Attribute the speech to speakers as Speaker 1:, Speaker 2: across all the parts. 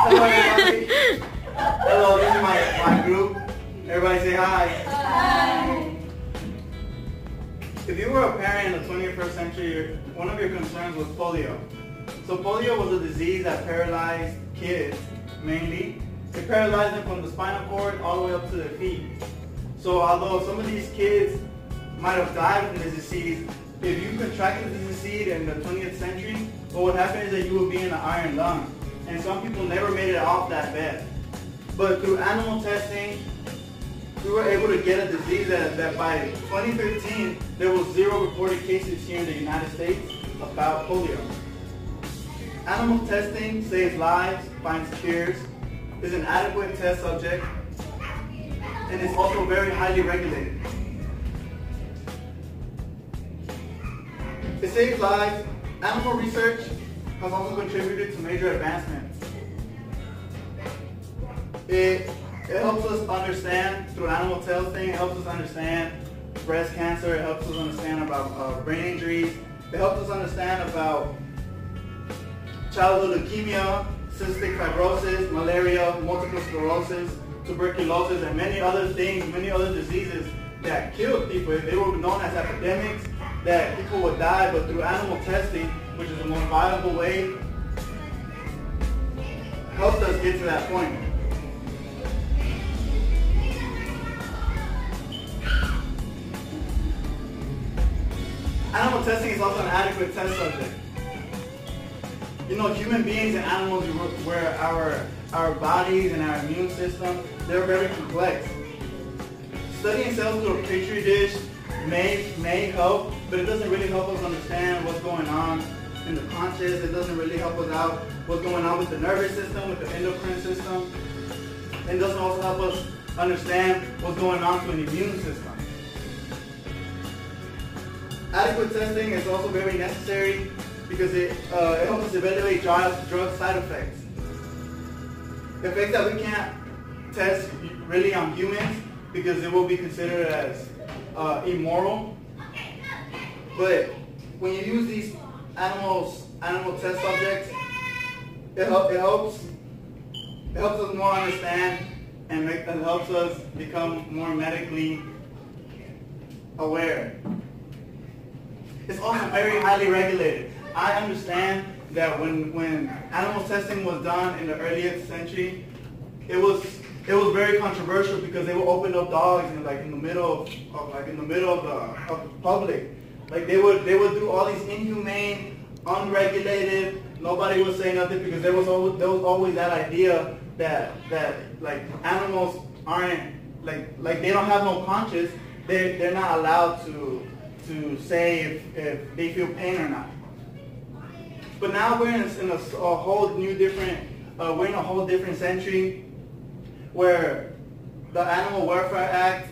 Speaker 1: Hello, everybody. Hello, this is my group. Everybody say hi.
Speaker 2: Hi.
Speaker 1: If you were a parent in the 21st century, one of your concerns was polio. So polio was a disease that paralyzed kids, mainly. It paralyzed them from the spinal cord all the way up to their feet. So although some of these kids might have died from this disease, if you contracted this disease in the 20th century, what would happen is that you would be in an iron lung. And some people never made it off that bed. But through animal testing, we were able to get a disease that by 2015, there was 0 reported cases here in the United States about polio. Animal testing saves lives, finds cures, is an adequate test subject, and is also very highly regulated. It saves lives. Animal research has also contributed to major advancements. It helps us understand, through animal testing, it helps us understand breast cancer, it helps us understand about brain injuries, it helps us understand about childhood leukemia, cystic fibrosis, malaria, multiple sclerosis, tuberculosis, and many other things, many other diseases that killed people. They were known as epidemics, that people would die, but through animal testing, which is the most viable way, helped us get to that point. Animal testing is also an adequate test subject. You know, human beings and animals, where our bodies and our immune system, they're very complex. Studying cells through a petri dish may help, but it doesn't really help us understand what's going on in the conscious. It doesn't really help us out what's going on with the nervous system, with the endocrine system. It doesn't also help us understand what's going on to an immune system. Adequate testing is also very necessary because it helps us evaluate drug side effects. Effects that we can't test really on humans because it will be considered as immoral. But when you use these animal test subjects, it helps us more understand, and it helps us become more medically aware. It's also very highly regulated. I understand that when animal testing was done in the earliest century, it was very controversial because they would open up dogs in the middle of the public. Like they would do all these inhumane, unregulated. Nobody would say nothing because there was always that idea that like animals aren't like they don't have no conscience. They're not allowed to say if they feel pain or not. But now we're in a whole different century where the Animal Welfare Act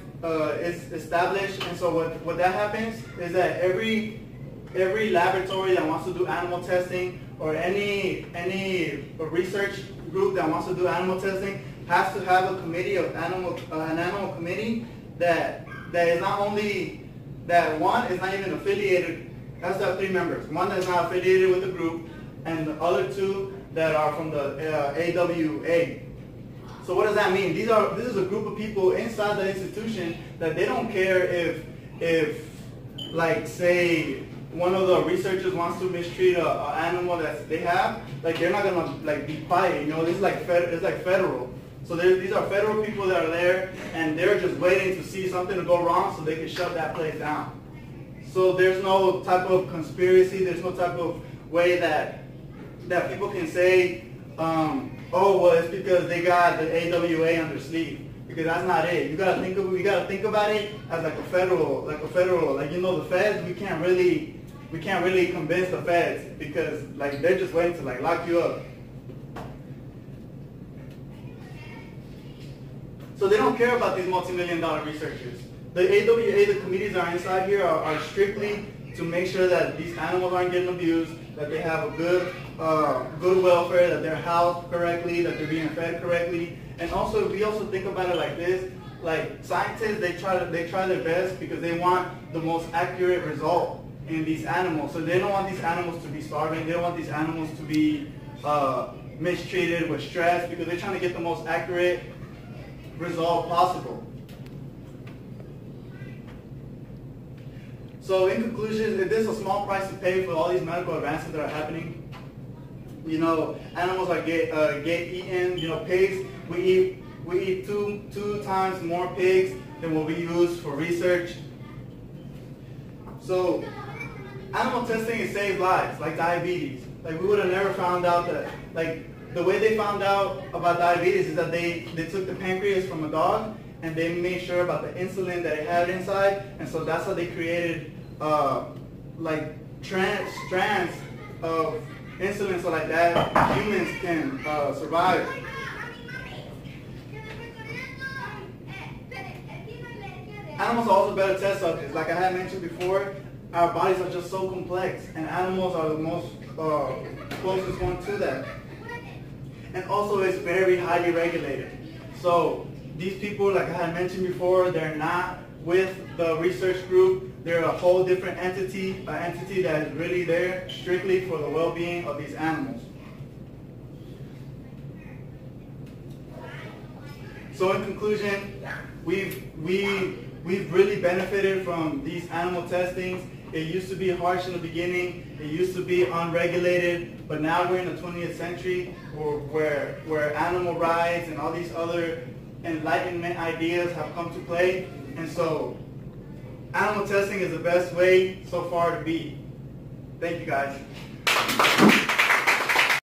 Speaker 1: is established, and so what that happens is that every laboratory that wants to do animal testing or any research group that wants to do animal testing has to have a committee of an animal committee that is not only that one is not even affiliated. Has to have 3 members. One that's not affiliated with the group, and the other 2 that are from the AWA. So what does that mean? This is a group of people inside the institution that they don't care if like say one of the researchers wants to mistreat an animal that they have, like they're not gonna like be quiet. You know, this is it's like federal. So these are federal people that are there, and they're just waiting to see something to go wrong so they can shut that place down. So there's no type of conspiracy, there's no type of way that people can say, oh, well, it's because they got the AWA on their sleeve. Because that's not it. We gotta think about it as like a federal, like you know, the feds. We can't really convince the feds because like they're just waiting to like lock you up. So they don't care about these multi-million-dollar researchers. The AWA, the committees that are inside here are strictly to make sure that these animals aren't getting abused, that they have a good welfare, that they're housed correctly, that they're being fed correctly. And also, we also think about it like this: like scientists, they try their best because they want the most accurate result in these animals. So they don't want these animals to be starving. They don't want these animals to be mistreated with stress because they're trying to get the most accurate result possible. So in conclusion, if there's a small price to pay for all these medical advances that are happening, you know, animals are get eaten. You know, pigs, we eat two times more pigs than what we use for research. So animal testing, it saves lives, like diabetes. Like we would have never found out that, like the way they found out about diabetes is that they took the pancreas from a dog and they made sure about the insulin that it had inside, and so that's how they created like strands of insulin so like that humans can survive. Animals are also better test subjects. Like I had mentioned before, our bodies are just so complex, and animals are the most closest one to that. And also it's very highly regulated. So these people, like I had mentioned before, they're not with the research group. They're a whole different entity, an entity that is really there strictly for the well-being of these animals. So in conclusion, we've really benefited from these animal testings. It used to be harsh in the beginning. It used to be unregulated, but now we're in the 20th century where animal rights and all these other enlightenment ideas have come to play. And so animal testing is the best way so far to be. Thank you guys.